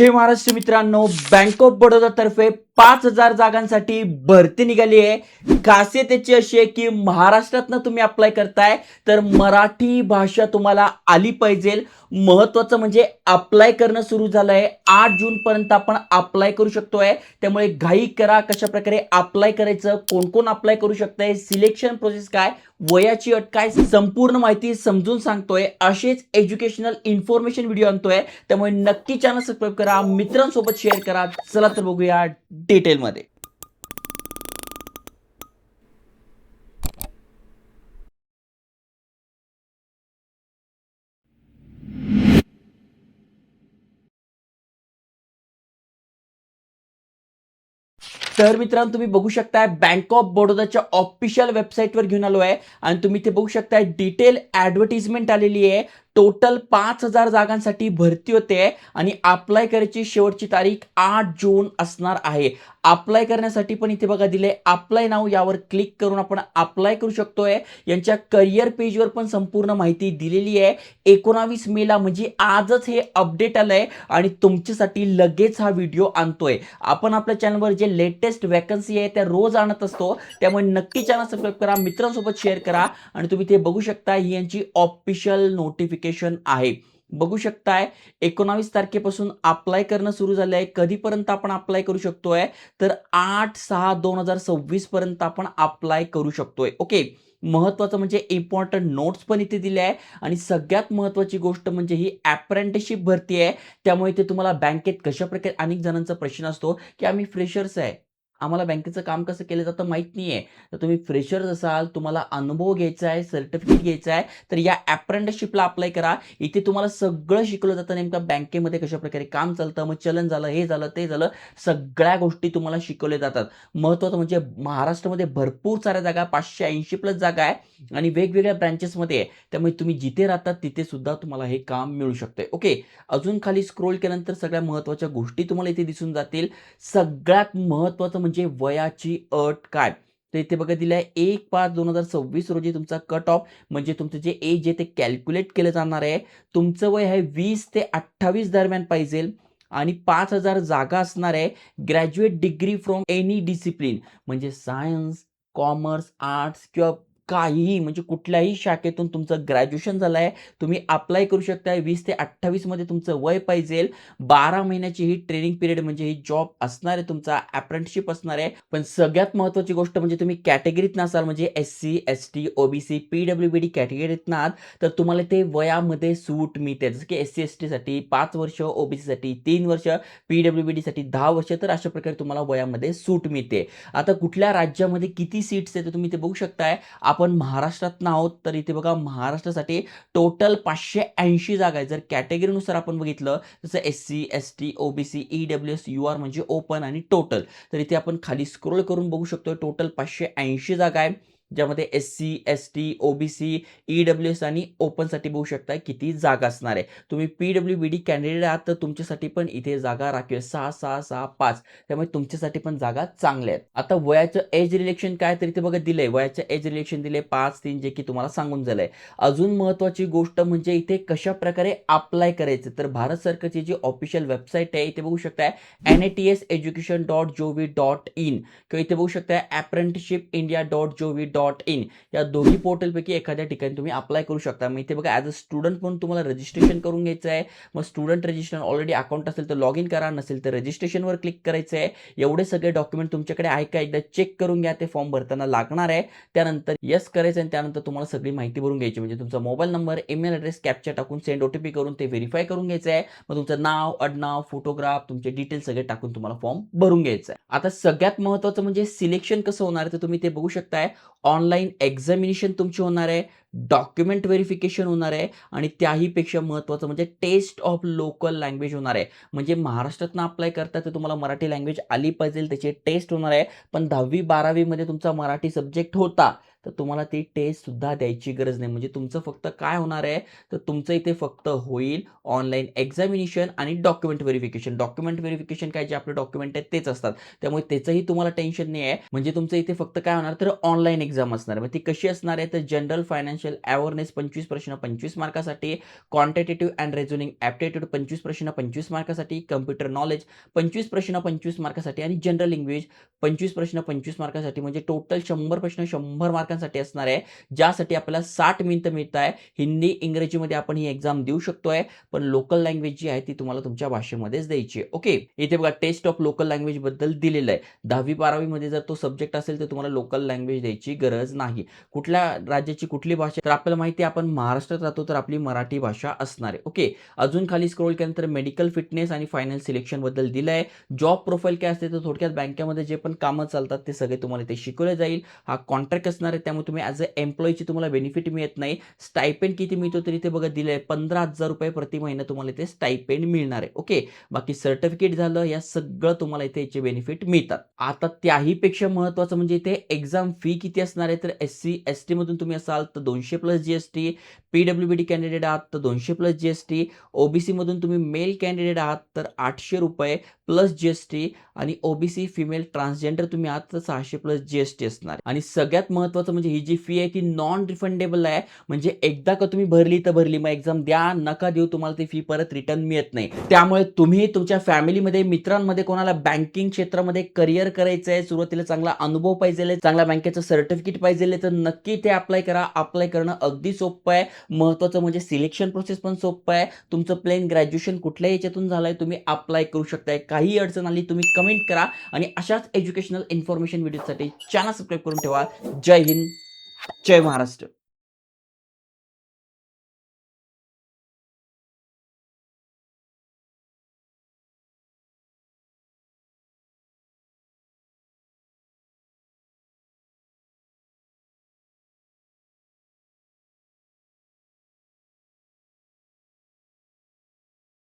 जय महाराष्ट्र मित्रांनो, bank of Baroda तर्फे 5,000 जागांसाठी भरती निघाली आहे। खासियत त्याची अशी आहे की महाराष्ट्रातनं तुम्ही अप्लाय करताय तर मराठी भाषा तुम्हाला आली पाहिजे। महत्वाचं म्हणजे अप्लाय करणं सुरू झालंय। 8 जून पर्यंत आपण अप्लाय करू शकतोय, त्यामुळे घाई करा। कशा प्रकारे अप्लाय करायचं, कोण कोण अप्लाय करू शकतंय, सिलेक्शन प्रोसेस काय, वयाची अट काय, संपूर्ण माहिती समजून सांगतोय। असेच एज्युकेशनल इन्फॉर्मेशन व्हिडिओ आणतोय, त्यामुळे नक्की चॅनल सबस्क्राईब करा, मित्रांसोबत शेअर करा। चला तर बघूया डिटेलमध्ये। तर मित्रांनो, तुम्ही बघू शकताय बँक ऑफ बडोदाच्या ऑफिशियल वेबसाईटवर घेऊन आलो आहे आणि तुम्ही ते बघू शकताय डिटेल ॲडव्हर्टाइजमेंट आलेली आहे। टोटल 5,000 जागांसाठी भरती होते आणि अप्लाय करायची शेवटची तारीख 8 जून असणार आहे। अप्लाय करण्यासाठी पण इथे बघा दिले अप्लाय नाऊ, यावर क्लिक करून आपण अप्लाय करू शकतोय। यांच्या करिअर पेजवर पण संपूर्ण माहिती दिलेली आहे। 19 मेला म्हणजे आजच हे अपडेट आलंय आणि तुमच्यासाठी लगेच हा व्हिडिओ आणतोय। आपण आपल्या चॅनलवर जे लेटेस्ट वॅकन्सी आहे त्या रोज आणत असतो, त्यामुळे नक्की चॅनल सबस्क्राईब करा, मित्रांसोबत शेअर करा। आणि तुम्ही ते बघू शकता ही यांची ऑफिशियल नोटिफिकेशन आहे। बघू शकताय 19 तारखेपासून अप्लाय करणं सुरू झालं आहे। कधीपर्यंत आपण अप्लाय करू शकतोय तर 8/6/2026 पर्यंत आपण अप्लाय करू शकतोय। ओके, महत्वाचं म्हणजे इम्पॉर्टंट नोट्स पण इथे दिले आहे आणि सगळ्यात महत्वाची गोष्ट म्हणजे ही अप्रेंटिसशिप भरती आहे। त्यामुळे ते तुम्हाला बँकेत कशा प्रकारे, अनेक जणांचा प्रश्न असतो की आम्ही फ्रेशर्स आहे, आम्हाला बँकेचं काम कसं केलं जातं माहित नाहीये। तर तुम्ही फ्रेशर्स असाल, तुम्हाला अनुभव घ्यायचा आहे, सर्टिफिकेट घ्यायचं आहे, तर या अप्रेंटिसशिपला अप्लाय करा। इथे तुम्हाला सगळं शिकवलं जातं, नेमकं बँकेमध्ये कशा प्रकारे काम चालतं, मग चलन झालं, हे झालं, ते झालं, सगळ्या गोष्टी तुम्हाला शिकवल्या जातात। महत्वाचं म्हणजे महाराष्ट्रामध्ये भरपूर साऱ्या जागा, 580 प्लस जागा आहे आणि वेगवेगळ्या ब्रांचेसमध्ये आहे। त्यामुळे तुम्ही जिथे राहतात तिथे सुद्धा तुम्हाला हे काम मिळू शकते। ओके, अजून खाली स्क्रोल केल्यानंतर सगळ्या महत्त्वाच्या गोष्टी तुम्हाला इथे दिसून जातील। सगळ्यात महत्त्वाचं म्हणजे वयाची अट काय, तर इथे बघा दिलंय 1/5/2026 रोजी तुमचा कट ऑफ म्हणजे तुमचं जे एज आहे ते कॅल्क्युलेट केलं जाणार आहे। तुमचं वय आहे 20 ते 28 दरम्यान पाहिजे आणि 5,000 जागा असणार आहे। Graduate degree from any discipline म्हणजे सायन्स, कॉमर्स, आर्ट्स किंवा काहीही, म्हणजे कुठल्याही शाखेतून तुमचं ग्रॅज्युएशन झालंय, तुम्ही अप्लाय करू शकताय। 20 ते 28 मध्ये तुमचं वय पाहिजे। 12 महिन्याची ही ट्रेनिंग पिरियड म्हणजे ही जॉब असणार आहे, तुमचा अप्रेंटिसशिप असणार आहे। पण सगळ्यात महत्त्वाची गोष्ट म्हणजे तुम्ही कॅटेगरीत नसाल, म्हणजे एस-सी, एस-टी, ओ-बी-सी, पी-डब्ल्यू-बी-डी कॅटेगरीत नाहात, तर तुम्हाला ते वयामध्ये सूट मिळते। जसं की एस-सी, एस-टीसाठी 5 वर्ष, ओ-बी-सीसाठी 3 वर्ष, पी-डब्ल्यू-बी-डीसाठी 10 वर्ष, तर अशा प्रकारे तुम्हाला वयामध्ये सूट मिळते। आता कुठल्या राज्यामध्ये किती सीट्स आहेत तुम्ही ते बघू शकताय। आपण महाराष्ट्रात आहोत, तर इथे बघा महाराष्ट्रासाठी टोटल 580 जागा आहेत। जर कॅटेगरीनुसार आपण बघितलं, जसं एस-सी, एस-टी, ओ-बी-सी, ई-डब्ल्यू-एस, यू-आर म्हणजे ओपन आणि टोटल, तर इथे आपण खाली स्क्रोल करून बघू शकतो टोटल 580 जागा आहे, ज्यामध्ये एस-सी, एस-टी, ओ-बी-सी, ई-डब्ल्यू-एस आणि ओपनसाठी बघू शकता किती जागा असणार आहे। तुम्ही पी-डब्ल्यू-बी-डी कॅन्डिडेट आहात तर तुमच्यासाठी पण इथे जागा राखीव आहे 6, 6, 6, 5, त्यामुळे तुमच्यासाठी पण जागा चांगल्या आहेत। आता वयाचं एज रिलेक्शन काय, तर इथे बघा दिलंय वयाचं एज रिलेक्शन दिले 5-3, जे की तुम्हाला सांगून झालंय। अजून महत्त्वाची गोष्ट म्हणजे इथे कशा प्रकारे अप्लाय करायचं, तर भारत सरकारची जी ऑफिशियल वेबसाईट आहे इथे बघू शकताय natseducation.gov.in किंवा इथे बघू शकताय apprenticeshipindia.gov.in, या दोन्ही पोर्टलपैकी एखाद्या ठिकाणी तुम्ही अप्लाय करू शकता। मग इथे बघा ॲज अ स्टुडंट म्हणून तुम्हाला रजिस्ट्रेशन करून घ्यायचं आहे। मग स्टुडंट रजिस्ट्रेशन ऑलरेडी अकाउंट असेल तर लॉग इन करा, नसेल तर रजिस्ट्रेशनवर क्लिक करायचं आहे। एवढे सगळे डॉक्युमेंट तुमच्याकडे आहे का एकदा चेक करून घ्या, ते फॉर्म भरताना लागणार आहे। त्यानंतर येस करायचं आणि त्यानंतर तुम्हाला सगळी माहिती भरून घ्यायची, म्हणजे तुमचा mobile number, email address, captcha टाकून सेंड ओटीपी करून ते व्हेरीफाय करून घ्यायचं आहे। मग तुमचं नाव, आडनाव, फोटोग्राफ, तुमचे डिटेल्स सगळे टाकून तुम्हाला फॉर्म भरून घ्यायचा आहे। आता सगळ्यात महत्त्वाचं म्हणजे सिलेक्शन कसं होणार आहे, तर तुम्ही ते बघू शकताय ऑनलाईन एक्झामिनेशन तुमची होणार आहे, डॉक्युमेंट व्हेरिफिकेशन होणार आहे आणि त्याही पेक्षा महत्त्वाचं म्हणजे टेस्ट ऑफ लोकल लँग्वेज होणार आहे। म्हणजे महाराष्ट्रातनं अप्लाय करताय तर तुम्हाला मराठी लँग्वेज आली पाहिजे, त्याची टेस्ट होणार आहे। पण 10वी 12वी मध्ये तुमचा मराठी सब्जेक्ट होता तर तुम्हाला ती टेस्ट सुद्धा द्यायची गरज नाही. म्हणजे तुमचं फक्त काय होणार आहे, तर तुमचं इथे फक्त होईल ऑनलाईन एक्झामिनेशन आणि डॉक्युमेंट व्हेरिफिकेशन. डॉक्युमेंट व्हेरिफिकेशन काय, जे आपले डॉक्युमेंट आहेत तेच असतात. त्यामुळे त्याचंही तुम्हाला टेन्शन नाही आहे. म्हणजे तुमचं इथे फक्त काय होणार, तर ऑनलाईन एक्झाम असणार आहे. मग ती कशी असणार आहे, तर जनरल फायनान्शियल अवेअरनेस 25 प्रश्न 25 मार्कासाठी, क्वांटिटेटिव्ह अँड रिझनिंग ॲप्टिट्यूड 25 प्रश्न 25 मार्कासाठी, कम्प्युटर नॉलेज 25 प्रश्न 25 मार्कासाठी आणि जनरल इंग्लिश 25 प्रश्न 25 मार्कासाठी. म्हणजे टोटल 100 प्रश्न 100 मार्कांसाठी असणार आहे, ज्यासाठी आपल्याला 60 मिनिटं मिळत आहे. हिंदी, इंग्रजीमध्ये आपण ही एक्झाम देऊ शकतोय, पण लोकल लँग्वेज जी आहे ती तुम्हाला तुमच्या भाषेमध्येच द्यायची आहे. ओके, इथे बघा टेस्ट ऑफ लोकल लँग्वेज बद्दल दिलेलं आहे. 10वी-12वी मध्ये जर तो सब्जेक्ट असेल तर तुम्हाला लोकल लँग्वेज द्यायची गरज नाही. कुठल्या राज्याची कुठली भाषा, तर आपल्याला माहिती आहे आपण महाराष्ट्रात राहतो, तर आपली मराठी भाषा असणार आहे. ओके, अजून खाली स्क्रोल केल्यानंतर मेडिकल फिटनेस आणि फायनल सिलेक्शन बद्दल दिलं आहे. जॉब प्रोफाईल काय असते, तर थोडक्यात बँकेमध्ये जे पण कामं चालतात ते सगळे तुम्हाला ते शिकवले जाईल. हा कॉन्ट्रॅक्ट असणार आहे, त्यामुळे तुम्ही ॲज अ एम्प्लॉईची तुम्हाला बेनिफिट मिळत नाही. स्टायपेंड किती मिळतो, तर इथे बघा दिलं आहे 15,000 रुपये प्रति महिना तुम्हाला इथे स्टायपेंड मिळणार आहे. ओके, बाकी सर्टिफिकेट झालं, या सगळं तुम्हाला इथे याचे बेनिफिट मिळतात. आता त्याही पेक्षा महत्त्वाचं म्हणजे इथे एक्झाम फी किती असणार आहे, तर SC/ST मधून तुम्ही असाल तर 200 प्लस GST, PWBD कॅन्डिडेट आहात तर 200 प्लस GST, OBC मधून तुम्ही मेल कॅन्डिडेट आहात तर 800 रुपये प्लस GST आणि OBC फिमेल ट्रान्सजेंडर तुम्ही आहात तर 600 प्लस GST असणार आहे. आणि सगळ्यात महत्त्वाचं म्हणजे ही जी फी आहे ती नॉन रिफंडेबल आहे. म्हणजे एकदा का तुम्ही भरली तर भरली, मग एक्झाम द्या नका देऊ, तुम्हाला ती फी परत रिटर्न मिळत नाही. त्यामुळे तुम्ही तुमच्या फॅमिलीमध्ये, मित्रांमध्ये कोणाला बँकिंग क्षेत्रामध्ये करिअर करायचं आहे, सुरुवातीला चांगला अनुभव पाहिजे, चांगल्या बँकेचं सर्टिफिकेट पाहिजे, तर नक्की ते अप्लाय करा. अप्लाय करणं अगदी सोपं आहे. महत्त्वाचं म्हणजे सिलेक्शन प्रोसेस पण सोपं आहे. तुमचं प्लेन ग्रॅज्युएशन कुठल्या याच्यातून झालंय तुम्ही अप्लाय करू शकताय. काही अडचण आली तुम्ही कमेंट करा आणि अशाच एज्युकेशनल इन्फॉर्मेशन व्हिडिओसाठी चॅनल सबस्क्राईब करून ठेवा. जय हिंद, जय महाराष्ट्र.